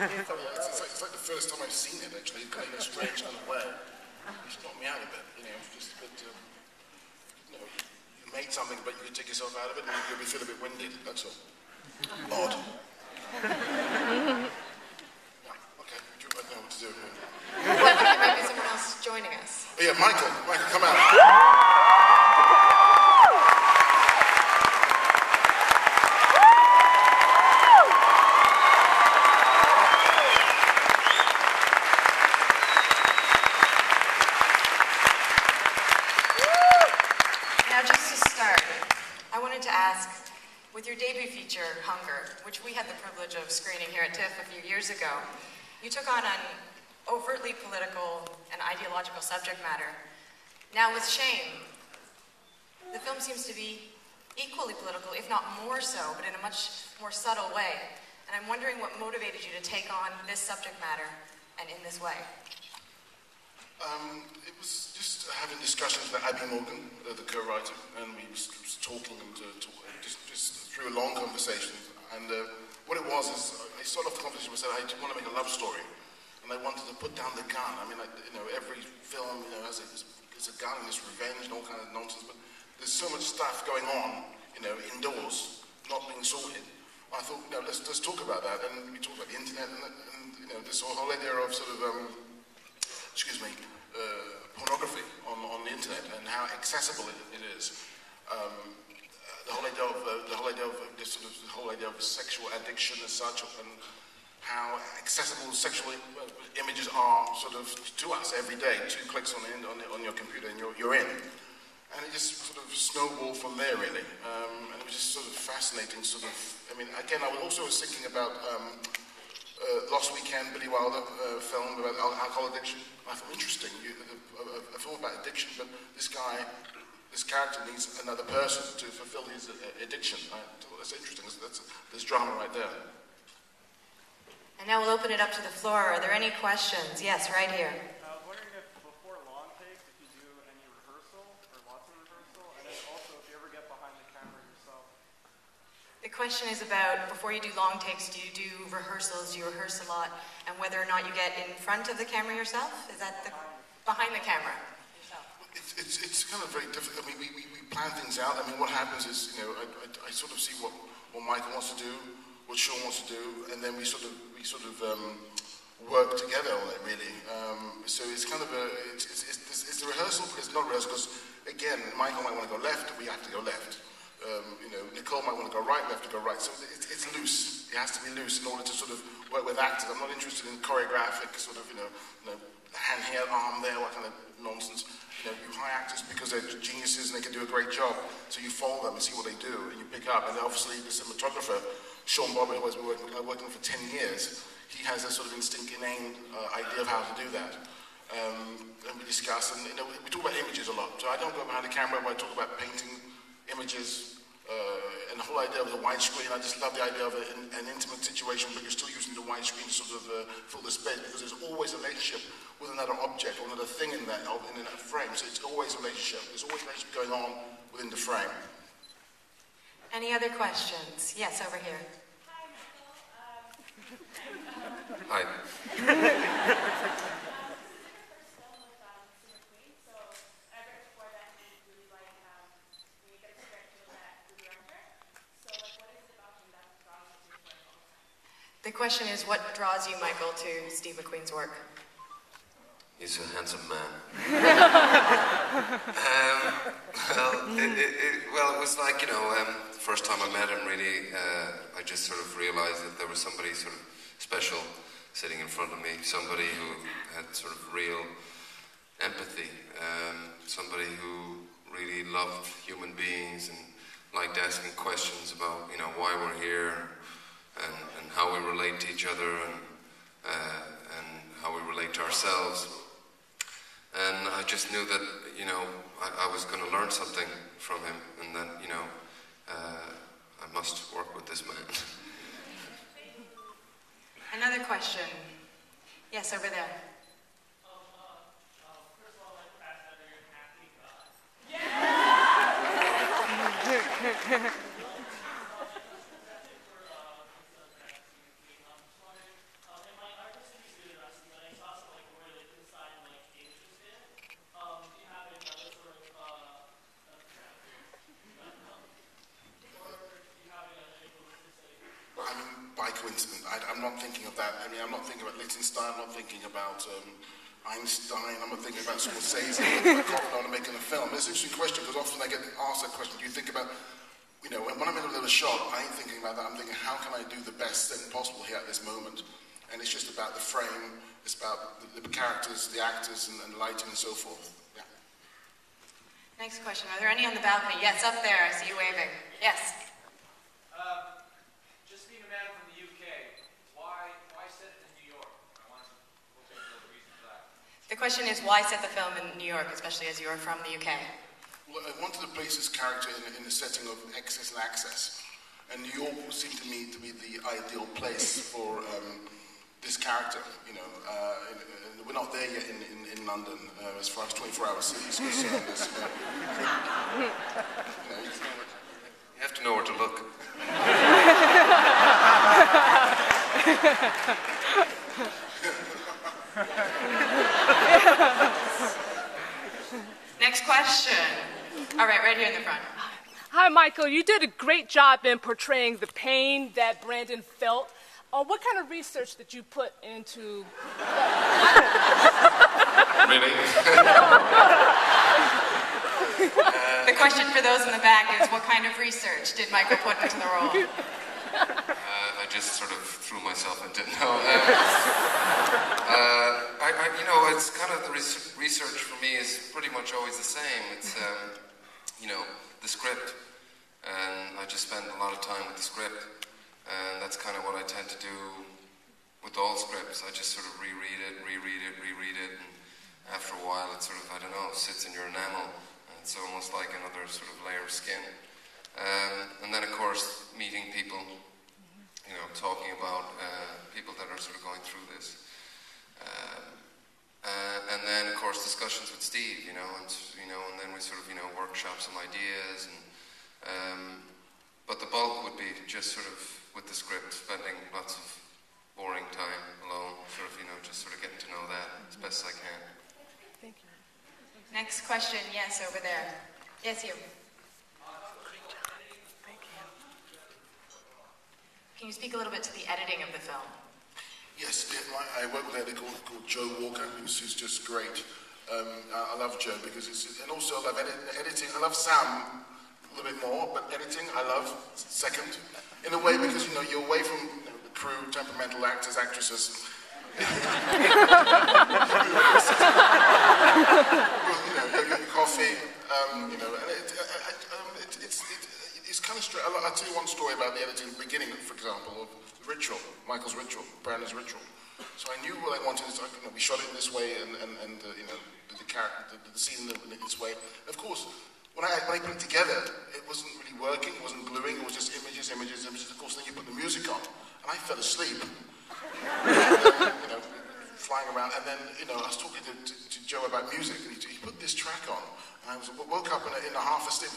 It's like the first time I've seen it, actually, kind of a strange kind of way. It's knocked me out a bit, you know, just a bit, you know, you made something, but you could take yourself out of it and you'll feel a bit winded, that's all. Odd. Yeah, okay, I don't know what to do. Well, there might be someone else joining us. Oh, yeah, Michael, come out. With your debut feature, Hunger, which we had the privilege of screening here at TIFF a few years ago, you took on an overtly political and ideological subject matter. Now with Shame, the film seems to be equally political, if not more so, but in a much more subtle way. And I'm wondering what motivated you to take on this subject matter and in this way. It was just having discussions with Abby Morgan, the co-writer, and we was talking and just through a long conversation. And what it was is, I started off the conversation and said, I want to make a love story, and I wanted to put down the gun. I mean, you know, every film, you know, has a gun and it's revenge and all kind of nonsense, but there's so much stuff going on, you know, indoors, not being sorted. I thought, you know, let's talk about that, and we talked about the internet and you know, this whole idea of sort of pornography on the internet and how accessible it is. The whole idea of sexual addiction as such, and how accessible sexual images are sort of to us every day. 2 clicks on your computer and you're in. And it just sort of snowballed from there, really. And it was just sort of fascinating, sort of. I mean, again, I was also thinking about Lost Weekend, Billy Wilder film about alcohol addiction. I thought, interesting, a film about addiction, but this character needs another person to fulfill his addiction. I thought, that's interesting. There's drama right there. And now we'll open it up to the floor. Are there any questions? Yes, right here. I was wondering if before long takes, if you do any rehearsal, or lots of rehearsal, and then also if you ever get behind the camera yourself. The question is about, before you do long takes, do you do rehearsals? Do you rehearse a lot? And whether or not you get in front of the camera yourself? Is that behind the camera? It's kind of very difficult. I mean, we plan things out. I mean, what happens is, you know, I sort of see what Michael wants to do, what Sean wants to do, and then we sort of work together on it, really. So it's kind of it's a rehearsal, but it's not rehearsal, because again, Michael might want to go left, we have to go left. You know, Nicole might want to go right, we have to go right. So it's loose. It has to be loose in order to sort of work with actors. I'm not interested in choreographic sort of, you know, hand here, arm there, what kind of nonsense. You know, you hire actors because they're geniuses and they can do a great job. So you follow them and see what they do, and you pick up. And then obviously the cinematographer, Sean Bobbitt, who has been working for 10 years, he has a sort of instinct, innate idea of how to do that. And we discuss, and you know, we talk about images a lot. So I don't go behind the camera, but I talk about painting images, and the whole idea of the widescreen. I just love the idea of an intimate situation, but you're still using the widescreen to sort of fill the space, because there's always a relationship with another object or another thing in that frame. So it's always a relationship. There's always a relationship going on within the frame. Any other questions? Yes, over here. Hi. The question is, what draws you, Michael, to Steve McQueen's work? He's a handsome man. Well, it was like, you know, the first time I met him, really, I just sort of realized that there was somebody sort of special sitting in front of me, somebody who had sort of real empathy, somebody who really loved human beings and liked asking questions about, you know, why we're here, and how we relate to each other, and how we relate to ourselves. And I just knew that, you know, I was going to learn something from him, and that, you know, I must work with this man. Another question. Yes, over there. First of all, like Fassbender, you're an acting god. Yeah! thinking of that. I mean, I'm not thinking about Liechtenstein, I'm not thinking about Einstein, I'm not thinking about Scorsese, I'm thinking about Coppola making a film. It's an interesting question, because often I get asked that question, do you think about, you know, when I'm in the middle of a shot, I ain't thinking about that, I'm thinking, how can I do the best thing possible here at this moment? And it's just about the frame, it's about the characters, the actors, and lighting and so forth. Yeah. Next question. Are there any on the balcony? Yes, up there. I see you waving. Yes. Just being a man from the UK, why set it in New York? I want to look into the reason for that. The question is, why set the film in New York, especially as you're from the UK? Well, I wanted to place this character in the setting of excess and access. And New York seemed to me to be the ideal place for this character. You know, we're not there yet in London as far as 24-hour cities concerned. You have to know where to look. Next question. All right here in the front. Hi, Michael. You did a great job in portraying the pain that Brandon felt. What kind of research did you put into... Really? The question for those in the back is, what kind of research did Michael put into the role? I just sort of threw myself into it. No, you know, it's kind of the research for me is pretty much always the same. It's, you know, the script, and I just spend a lot of time with the script, and that's kind of what I tend to do with all scripts. I just sort of reread it, and after a while it sort of, I don't know, sits in your enamel, and it's almost like another sort of layer of skin. And then of course, meeting people, you know, talking about people that are sort of going through this. And then of course, discussions with Steve, and then we sort of, workshop some ideas, and but the bulk would be just sort of with the script, spending lots of boring time alone, sort of, just sort of getting to know that as best as I can. Thank you. Next question, yes, over there. Yes, you. Thank you. Can you speak a little bit to the editing of the film? Yes, I work with an editor called Joe Walker, who's just great. I love Joe because and also I love editing. I love Sam a little bit more, but editing I love second. In a way, because you're away from the crew, temperamental actors, actresses. Your coffee, and it's kind of straight. I'll tell you one story about the editing at the beginning, for example, of Ritual, Michael's Ritual, Brandon's Ritual. So I knew what I wanted. We shot it this way, and the character, the scene in this way. Of course, when I put it together, it wasn't really working. It wasn't gluing. It was just images. Of course, then you put the music on, and I fell asleep. Flying around, and then I was talking to Joe about music, and he put this track on, and I woke up in a half asleep.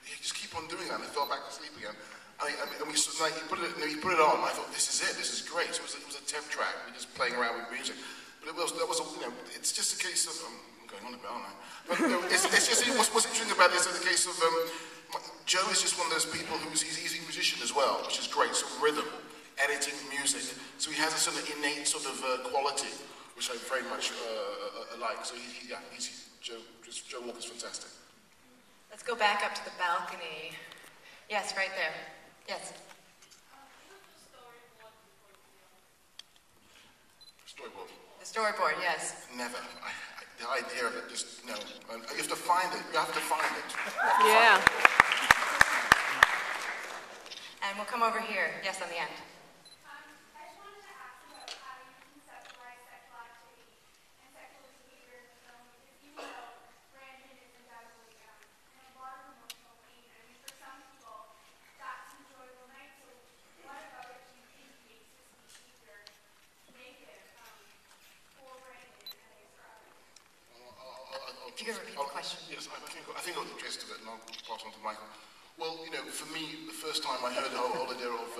He just keep on doing that, and I fell back to sleep again. And he put it on. I thought, this is it. This is great. So it was a temp track. We're just playing around with music. But it's just a case of I'm going on a bit, aren't I? But it's just what's interesting about this is the case of Joe is just one of those people he's a musician as well, which is great. So rhythm, editing, music. So he has a sort of innate sort of quality, which I very much like. So Joe Walker's fantastic. Let's go back up to the balcony. Yes, right there. Yes. Storyboard. The storyboard, yes. Never. The idea of it, just no. You have to find it. You have to find it. Yeah. And we'll come over here. Yes, on the end. If you could repeat the question. Yes, I think I got the gist of it, and I'll pass on to Michael. Well, for me, the first time I heard the whole idea of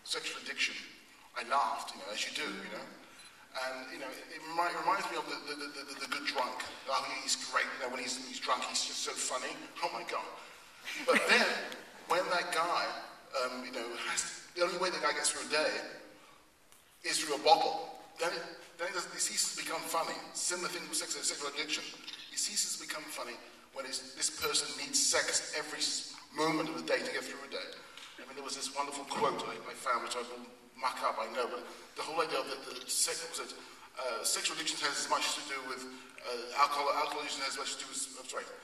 sexual addiction, I laughed, as you do, And, it reminds me of the good drunk. Oh, he's great, when he's drunk, he's just so funny. Oh my God. But then, when that guy, the only way the guy gets through a day is through a bottle, then it ceases to become funny. Similar thing with sexual addiction. It ceases to become funny when this person needs sex every moment of the day to get through a day. I mean, there was this wonderful quote I found, which I will muck up, I know, but the whole idea of sexual addiction has as much to do with alcohol addiction has as much to do with,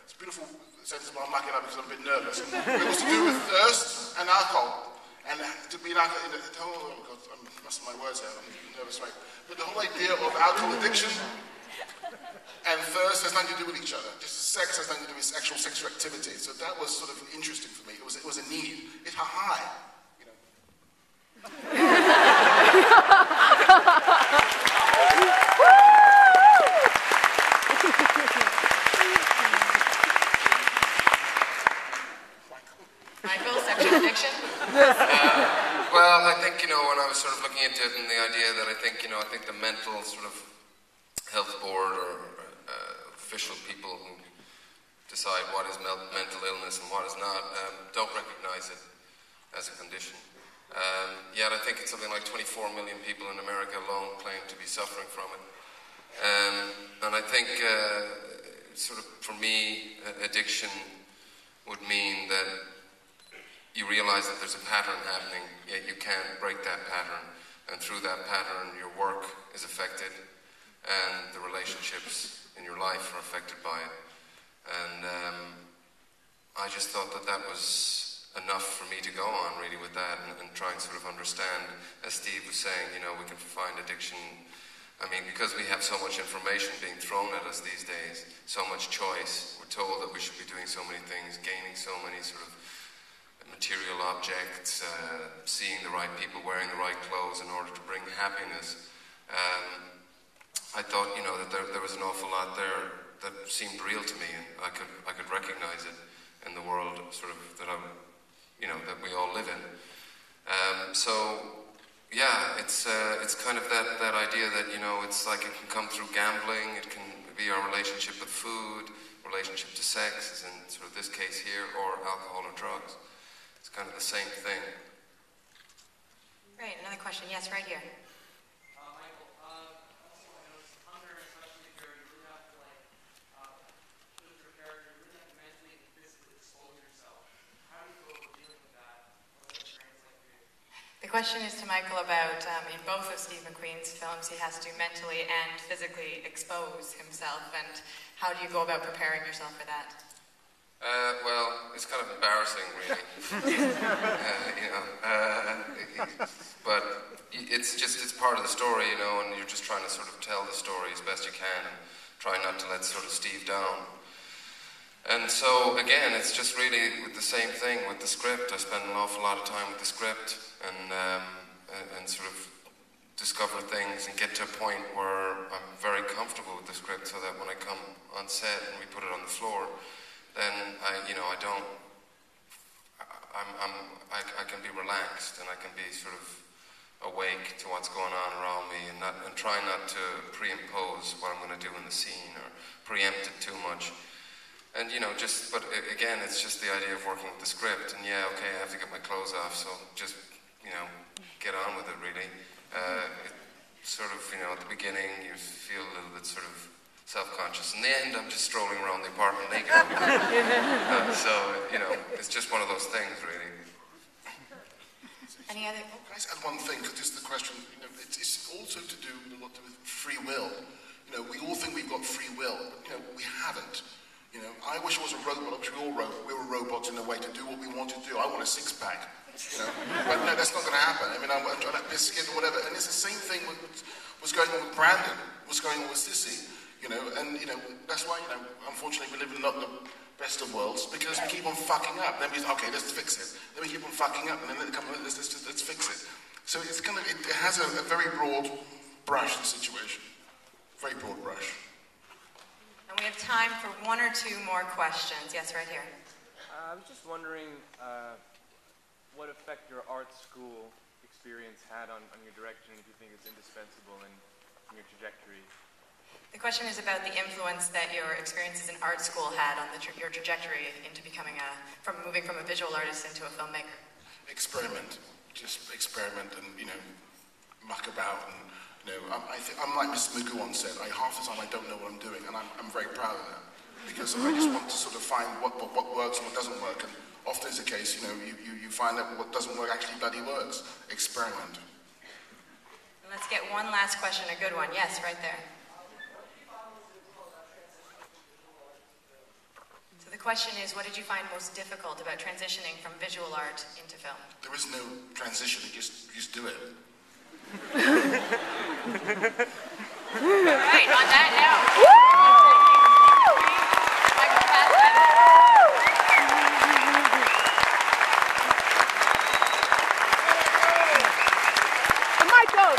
it's a beautiful sentence, but I'm mucking up because I'm a bit nervous. It was to do with thirst and alcohol. And to be an alcohol, oh God, I'm messing my words out, I'm nervous, right? But the whole idea of alcohol addiction and thirst has nothing to do with each other. Just sex has nothing to do with actual sexual activity. So that was sort of interesting for me. It was a need. It's a high, you know. Michael, sexual addiction? Well, I think, when I was sort of looking into it and the idea that I think the mental sort of health board or official people who decide what is mental illness and what is not don't recognize it as a condition. Yet I think it's something like 24 million people in America alone claim to be suffering from it. And I think sort of for me, addiction would mean that you realize that there's a pattern happening, yet you can't break that pattern. And through that pattern, your work is affected, and the relationships in your life are affected by it. And I just thought that was enough for me to go on, really, with that, and try and sort of understand, as Steve was saying, we can find addiction. I mean, because we have so much information being thrown at us these days, so much choice, we're told that we should be doing so many things, gaining so many sort of material objects, seeing the right people, wearing the right clothes in order to bring happiness. I thought, that there was an awful lot there that seemed real to me, and I could recognize it in the world sort of that that we all live in. So yeah, it's kind of that idea that it's like it can come through gambling, it can be our relationship with food, relationship to sex, as in sort of this case here, or alcohol or drugs. It's kind of the same thing. Right, another question. Yes, right here. Michael, also I noticed hunger, especially here, you really have to with your character, you really have to mentally and physically expose yourself. How do you go about dealing with that? What's that experience like for you? The question is to Michael about, in both of Steve McQueen's films, he has to mentally and physically expose himself, and how do you go about preparing yourself for that? Well, it's kind of embarrassing, really. But it's part of the story, and you're just trying to sort of tell the story as best you can and try not to let sort of Steve down. And so, again, it's just really with the same thing with the script. I spend an awful lot of time with the script and sort of discover things and get to a point where I'm very comfortable with the script, so that when I come on set and we put it on the floor, then I can be relaxed and I can be sort of awake to what's going on around me and try not to pre-impose what I'm going to do in the scene or preempt it too much. And but again, it's just the idea of working with the script. And yeah, okay, I have to get my clothes off, so just get on with it, really. Sort of at the beginning you feel a little bit sort of self-conscious. In the end, I'm just strolling around the apartment naked. So, it's just one of those things, really. Any other? Can I just add one thing? Because just the question, it's also to do a lot with free will. We all think we've got free will, but, we haven't. I wish I was a robot. I wish we were robots in a way to do what we want to do. I want a six-pack, But no, that's not going to happen. I mean, I'm trying to biscuit or whatever. And it's the same thing with what's going on with Brandon, what's going on with Sissy. And that's why, unfortunately we live in not the best of worlds, because we keep on fucking up. Then we say, okay, let's fix it. Then we keep on fucking up, and then let's fix it. So it's kind of, it has a very broad brush, the situation. Very broad brush. And we have time for one or two more questions. Yes, right here. I was just wondering what effect your art school experience had on your direction, if you think it's indispensable in your trajectory. The question is about the influence that your experiences in art school had on your trajectory into becoming from moving from a visual artist into a filmmaker. Experiment. Just experiment and, muck about. And I'm like Mr. Magoo on set. Half the time I don't know what I'm doing, and I'm very proud of that, because I just want to sort of find what works and what doesn't work. And often it's the case, you find out what doesn't work actually bloody works. Experiment. Let's get one last question, a good one. Yes, right there. So the question is, what did you find most difficult about transitioning from visual art into film? There is no transition, you just do it. All right, on that note. Michael Fassbender. Michael.